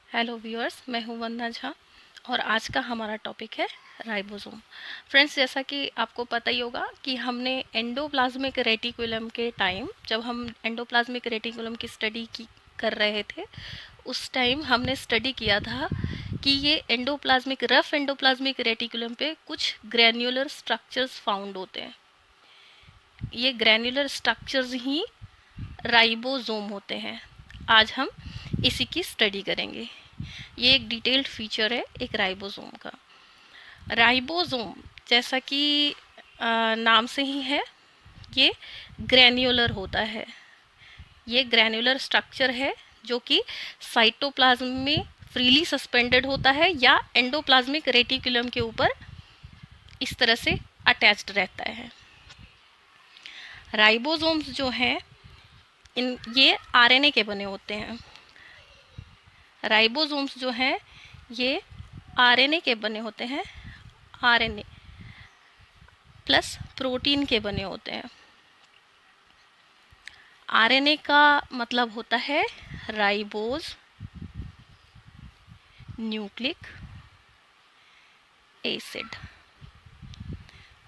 Hello viewers, मैं हूं वंदना झा और आज का हमारा टॉपिक है राइबोसोम। फ्रेंड्स, जैसा कि आपको पता ही होगा कि हमने एंडोप्लाज्मिक रेटिकुलम के टाइम, जब हम एंडोप्लाज्मिक रेटिकुलम की स्टडी की कर रहे थे, उस टाइम हमने स्टडी किया था कि ये रफ एंडोप्लाज्मिक रेटिकुलम पे कुछ ग्रैन्युलर स्ट्रक्चर्स फाउंड होते हैं। ये ग्रैन्युलर स्ट्रक्चर्स ही राइबोसोम होते हैं। आज हम इसी की स्टडी करेंगे। ये एक डिटेल्ड फीचर है एक राइबोसोम का। राइबोसोम, जैसा कि नाम से ही है, ये ग्रैन्युलर होता है। ये ग्रैन्युलर स्ट्रक्चर है जो कि साइटोप्लाज्म में फ्रीली सस्पेंडेड होता है या एंडोप्लाज्मिक रेटिकुलम के ऊपर इस तरह से अटैच्ड रहता है। राइबोसोम्स जो हैं, ये आरएनए के बने होते हैं। राइबोसोम्स जो हैं ये आरएनए के बने होते हैं। आरएनए प्लस प्रोटीन के बने होते हैं। आरएनए का मतलब होता है राइबोज न्यूक्लिक एसिड,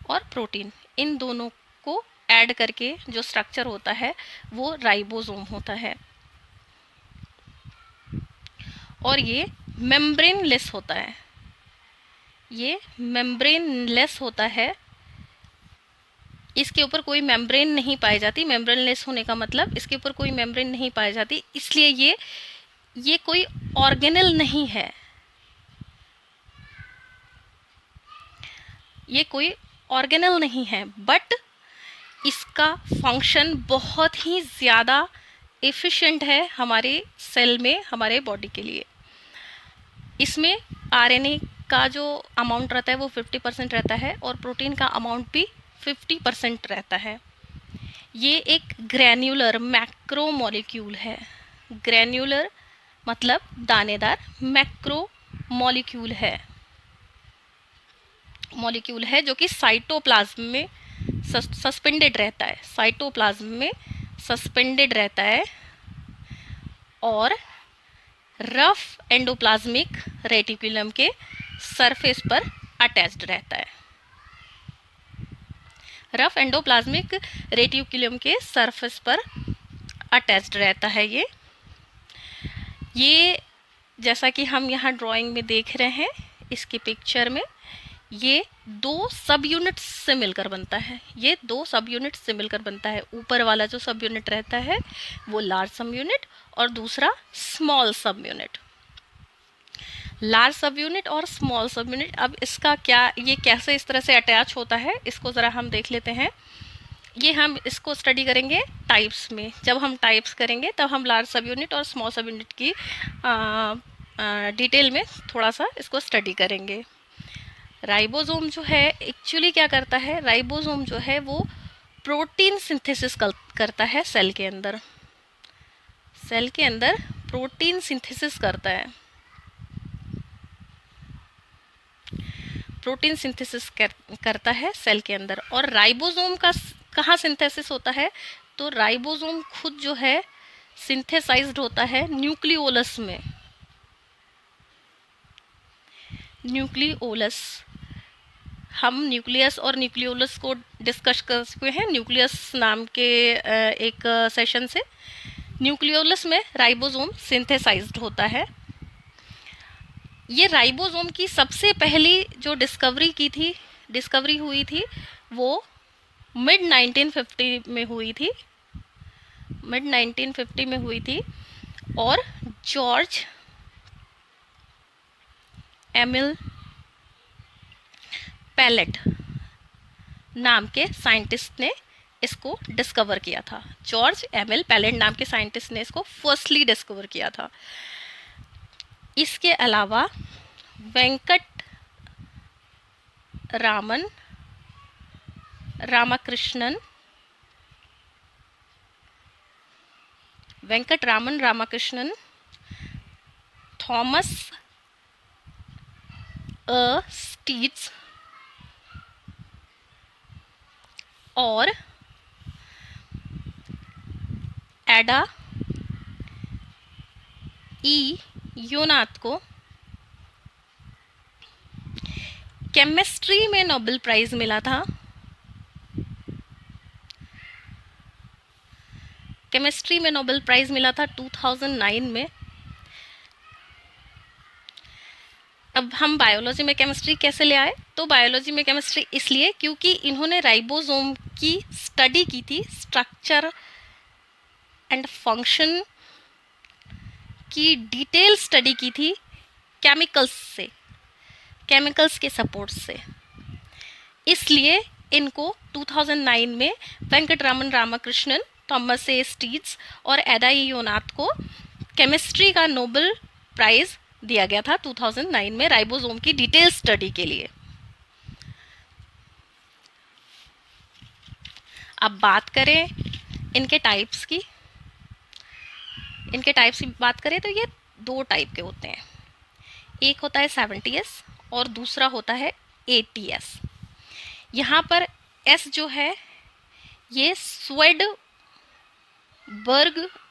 और प्रोटीन, इन दोनों को ऐड करके जो स्ट्रक्चर होता है वो राइबोसोम होता है। और ये मेम्ब्रेनलेस होता है। ये मेम्ब्रेनलेस होता है, इसके ऊपर कोई मेम्ब्रेन नहीं पाई जाती। मेम्ब्रेनलेस होने का मतलब इसके ऊपर कोई मेम्ब्रेन नहीं पाई जाती, इसलिए ये कोई ऑर्गेनल नहीं है। ये कोई ऑर्गेनल नहीं है, बट इसका फंक्शन बहुत ही ज़्यादा एफिशिएंट है हमारे सेल में, हमारे बॉडी के लिए। इसमें आरएनए का जो अमाउंट रहता है वो 50% रहता है और प्रोटीन का अमाउंट भी 50% रहता है। ये एक ग्रैन्युलर मैक्रो मॉलिक्यूल है। ग्रैन्युलर मतलब दानेदार, मैक्रो मॉलिक्यूल है जो कि साइटोप्लाज्म में सस्पेंडेड रहता है। साइटोप्लाज्म में सस्पेंडेड रहता है और रफ एंडोप्लाज्मिक रेटिकुलम के सरफेस पर अटैच्ड रहता है। रफ एंडोप्लाज्मिक रेटिकुलम के सरफेस पर अटैच्ड रहता है ये जैसा कि हम यहाँ ड्राइंग में देख रहे हैं, इसकी पिक्चर में, ये दो सब यूनिट्स से मिलकर बनता है। ये दो सब यूनिट से मिलकर बनता है। ऊपर वाला जो सब यूनिट रहता है वो लार्ज सब यूनिट और दूसरा स्मॉल सब यूनिट। लार्ज सब यूनिट और स्मॉल सब यूनिट, अब इसका क्या, ये कैसे इस तरह से अटैच होता है, इसको ज़रा हम देख लेते हैं। ये हम इसको स्टडी करेंगे टाइप्स में। जब हम टाइप्स करेंगे तब हम लार्ज सब यूनिट और स्मॉल सब यूनिट की डिटेल में थोड़ा सा इसको स्टडी करेंगे। राइबोसोम जो है एक्चुअली क्या करता है, राइबोसोम जो है वो प्रोटीन सिंथेसिस करता है सेल के अंदर। सेल के अंदर प्रोटीन सिंथेसिस करता है। प्रोटीन सिंथेसिस करता है सेल के अंदर। और राइबोसोम का कहाँ सिंथेसिस होता है, तो राइबोसोम खुद जो है सिंथेसाइज्ड होता है न्यूक्लियोलस में। न्यूक्लियोलस, हम न्यूक्लियस और न्यूक्लियोलस को डिस्कस कर चुके हैं न्यूक्लियस नाम के एक सेशन से। न्यूक्लियोलस में राइबोसोम सिंथेसाइज्ड होता है। ये राइबोसोम की सबसे पहली जो डिस्कवरी हुई थी वो मिड 1950 में हुई थी। मिड 1950 में हुई थी और जॉर्ज एमिल पैलेट नाम के साइंटिस्ट ने इसको डिस्कवर किया था। जॉर्ज एमिल पैलेट नाम के साइंटिस्ट ने इसको फर्स्टली डिस्कवर किया था। इसके अलावा वेंकट रामन रामाकृष्णन, थॉमस स्टीट्स और एडा ई योनाथ को केमिस्ट्री में नोबेल प्राइज मिला था। केमिस्ट्री में नोबेल प्राइज मिला था 2009 में। अब हम बायोलॉजी में केमिस्ट्री कैसे ले आए? तो बायोलॉजी में केमिस्ट्री इसलिए क्योंकि इन्होंने राइबोसोम की स्टडी की थी, स्ट्रक्चर एंड फंक्शन की डिटेल स्टडी की थी केमिकल्स के सपोर्ट से। इसलिए इनको 2009 में वेंकटरामन रामकृष्णन, थॉमस ए स्टीट्स और एडा ई योनाथ को केमिस्ट्री का नोबेल प्राइज दिया गया था 2009 में राइबोसोम की डिटेल स्टडी के लिए। अब बात करें इनके टाइप्स की बात करें तो ये दो टाइप के होते हैं। एक होता है 70s और दूसरा होता है 80s। यहाँ पर S जो है ये स्वेडबर्ग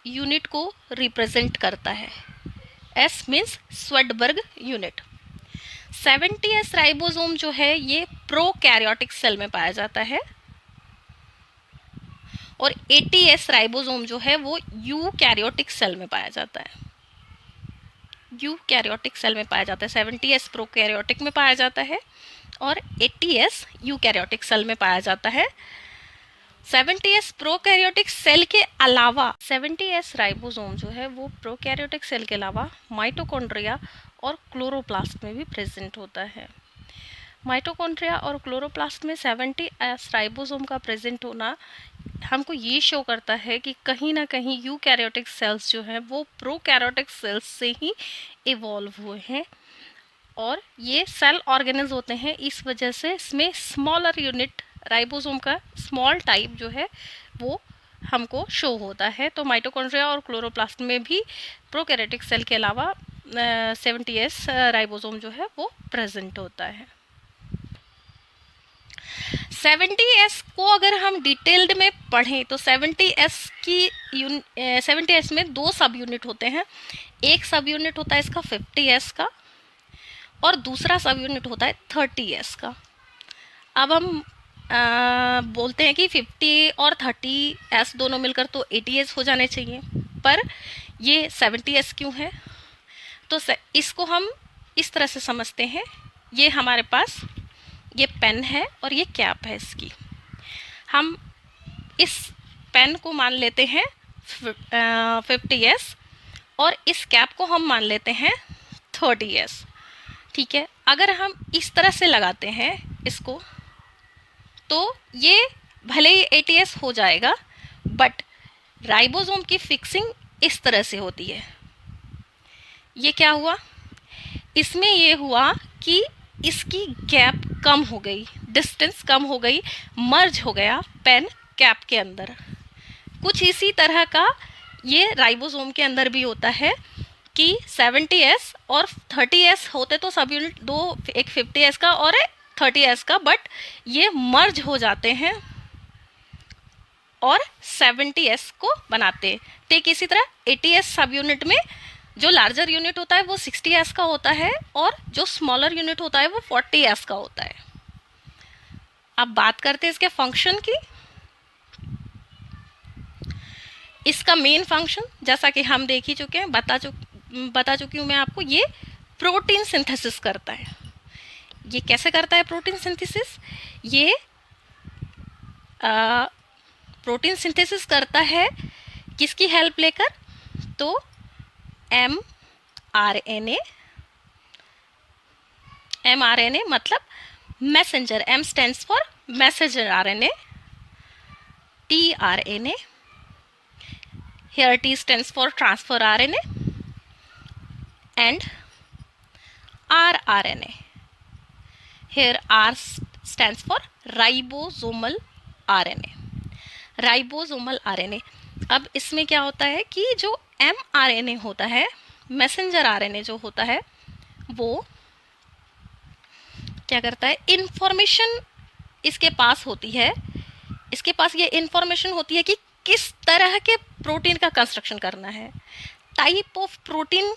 यूनिट को रिप्रेजेंट करता है। S means Svedberg unit. 70s ribosome जो है ये प्रोकैरियोटिक सेल में पाया जाता है और 80s राइबोसोम जो है वो यूकैरियोटिक सेल में पाया जाता है। यूकैरियोटिक सेल में पाया जाता है। 70s प्रोकैरियोटिक में पाया जाता है और 80s यूकैरियोटिक सेल में पाया जाता है। 70s प्रोकैरियोटिक सेल के अलावा 70s राइबोसोम जो है वो प्रोकैरियोटिक सेल के अलावा माइटोकॉन्ड्रिया और क्लोरोप्लास्ट में भी प्रेजेंट होता है। माइटोकॉन्ड्रिया और क्लोरोप्लास्ट में 70s राइबोसोम का प्रेजेंट होना हमको ये शो करता है कि कहीं ना कहीं यूकैरियोटिक सेल्स जो हैं वो प्रोकैरियोटिक सेल्स से ही इवॉल्व हुए हैं और ये सेल ऑर्गेनल्स होते हैं। इस वजह से इसमें स्मॉलर यूनिट राइबोसोम का स्मॉल टाइप जो है वो हमको शो होता है। तो माइटोकॉन्ड्रिया और क्लोरोप्लास्ट में भी प्रोकैरियोटिक सेल के अलावा 70s राइबोसोम जो है वो प्रेजेंट होता है। 70s को अगर हम डिटेल्ड में पढ़ें तो 70s में दो सब यूनिट होते हैं। एक सब यूनिट होता है इसका 50s का और दूसरा सब यूनिट होता है 30s का। अब हम बोलते हैं कि 50 और 30s दोनों मिलकर तो 80s हो जाने चाहिए, पर ये 70s क्यों है? तो इसको हम इस तरह से समझते हैं। ये हमारे पास ये पेन है और ये कैप है इसकी। हम इस पेन को मान लेते हैं 50s और इस कैप को हम मान लेते हैं 30s। ठीक है, अगर हम इस तरह से लगाते हैं इसको तो ये भले ही 80s हो जाएगा, बट राइबोसोम की फिक्सिंग इस तरह से होती है। ये क्या हुआ? इसमें ये हुआ कि इसकी गैप कम हो गई, डिस्टेंस कम हो गई, मर्ज हो गया पेन कैप के अंदर। कुछ इसी तरह का ये राइबोसोम के अंदर भी होता है कि 70s और 30s होते तो सब यूनिट दो, एक 50s का और एक 30s का, बट ये मर्ज हो जाते हैं और 70s को बनाते हैं। ठीक इसी तरह 80s सब यूनिट में जो लार्जर यूनिट होता है वो 60s का होता है और जो स्मॉलर यूनिट होता है वो 40s का होता है। अब बात करते हैं इसके फंक्शन की। इसका मेन फंक्शन जैसा कि हम देख ही चुके हैं, बता चुकी हूँ मैं आपको, ये प्रोटीन सिंथेसिस करता है। ये कैसे करता है प्रोटीन सिंथेसिस? ये प्रोटीन सिंथेसिस करता है किसकी हेल्प लेकर? तो mRNA मतलब messenger, M stands for messenger RNA, tRNA, here T stands for transfer RNA and rRNA, here R stands for ribosomal RNA, ribosomal RNA। अब इसमें क्या होता है कि जो mRNA होता है, मैसेंजर RNA जो होता है, वो क्या करता है? इंफॉर्मेशन इसके पास होती है, इसके पास ये इंफॉर्मेशन होती है कि किस तरह के प्रोटीन का कंस्ट्रक्शन करना है, टाइप ऑफ प्रोटीन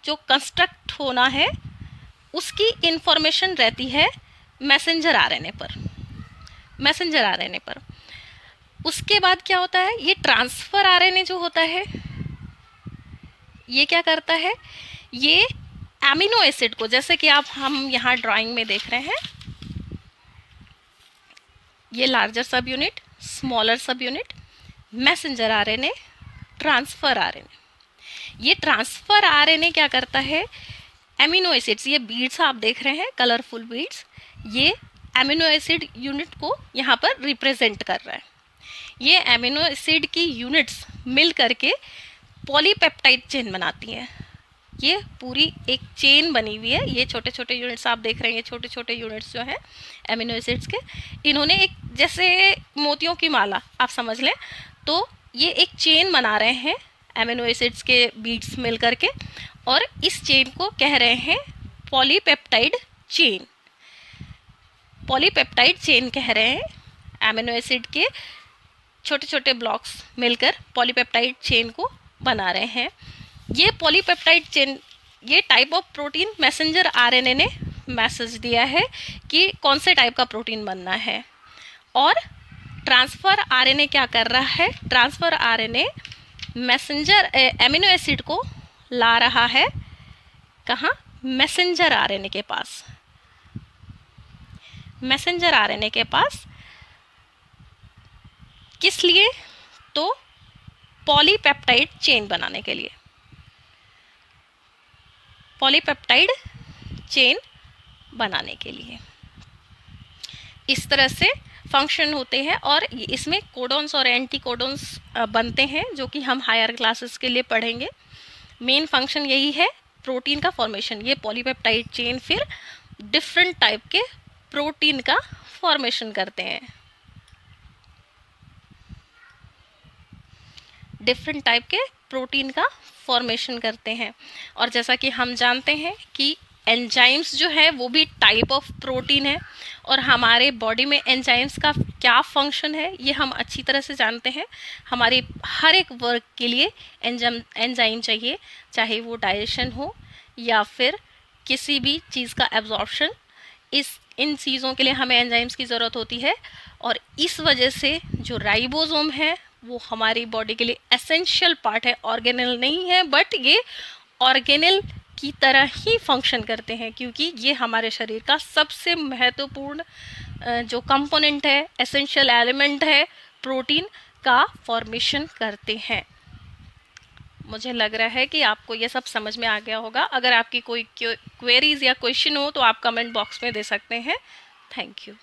जो कंस्ट्रक्ट होना है उसकी इंफॉर्मेशन रहती है मैसेंजर आरएनए पर, मैसेंजर आरएनए पर। उसके बाद क्या होता है, ये ट्रांसफर आरएनए जो होता है ये क्या करता है, ये एमिनो एसिड को, जैसे कि आप हम यहाँ ड्राइंग में देख रहे हैं, ये लार्जर सब यूनिट, स्मॉलर सब unit, messenger RNA, transfer RNA. ये ट्रांसफर आरएनए क्या करता है, एमिनो एसिड्स, ये बीड्स आप देख रहे हैं कलरफुल बीड्स, ये एमिनो एसिड यूनिट को यहाँ पर रिप्रेजेंट कर रहा है। ये एमिनो एसिड की यूनिट्स मिल करके पॉलीपेप्टाइड चेन बनाती हैं। ये पूरी एक चेन बनी हुई है। ये छोटे छोटे यूनिट्स आप देख रहे हैं, ये छोटे छोटे यूनिट्स जो हैं एमिनो एसिड्स के, इन्होंने एक जैसे मोतियों की माला आप समझ लें, तो ये एक चेन बना रहे हैं एमिनो एसिड्स के बीड्स मिल करके, और इस चेन को कह रहे हैं पॉलीपेप्टाइड चेन। पॉलीपेप्टाइड चेन कह रहे हैं, एमिनो एसिड के छोटे छोटे ब्लॉक्स मिलकर पॉलीपेप्टाइड चेन को बना रहे हैं। ये पॉलीपेप्टाइड चेन, ये type of protein messenger RNA ने मैसेज दिया है कि कौन से टाइप का प्रोटीन बनना है। और ट्रांसफर आरएनए क्या कर रहा है, transfer RNA messenger amino acid को ला रहा है कहाँ, मैसेंजर आरएनए के पास, मैसेंजर आरएनए के पास। किस लिए, तो पॉलीपेप्टाइड चेन बनाने के लिए, पॉलीपेप्टाइड चेन बनाने के लिए। इस तरह से फंक्शन होते हैं, और इसमें कोडॉन्स और एंटी कोडॉन्स बनते हैं, जो कि हम हायर क्लासेस के लिए पढ़ेंगे। मेन फंक्शन यही है, प्रोटीन का फॉर्मेशन। ये पॉलीपेप्टाइड चेन फिर डिफरेंट टाइप के प्रोटीन का फॉर्मेशन करते हैं, डिफरेंट टाइप के प्रोटीन का फॉर्मेशन करते हैं। और जैसा कि हम जानते हैं कि एंजाइम्स जो है वो भी टाइप ऑफ प्रोटीन है, और हमारे बॉडी में एंजाइम्स का क्या फंक्शन है ये हम अच्छी तरह से जानते हैं। हमारे हर एक वर्क के लिए एंजाइम चाहिए, चाहे वो डाइजेशन हो या फिर किसी भी चीज़ का एब्जॉर्प्शन, इन चीज़ों के लिए हमें एंजाइम्स की ज़रूरत होती है। और इस वजह से जो राइबोसोम है वो हमारी बॉडी के लिए एसेंशियल पार्ट है, ऑर्गेनेल नहीं है, बट ये ऑर्गेनेल की तरह ही फंक्शन करते हैं, क्योंकि ये हमारे शरीर का सबसे महत्वपूर्ण जो कंपोनेंट है, एसेंशियल एलिमेंट है, प्रोटीन का फॉर्मेशन करते हैं। मुझे लग रहा है कि आपको ये सब समझ में आ गया होगा। अगर आपकी कोई क्वेरीज या क्वेश्चन हो तो आप कमेंट बॉक्स में दे सकते हैं। Thank you.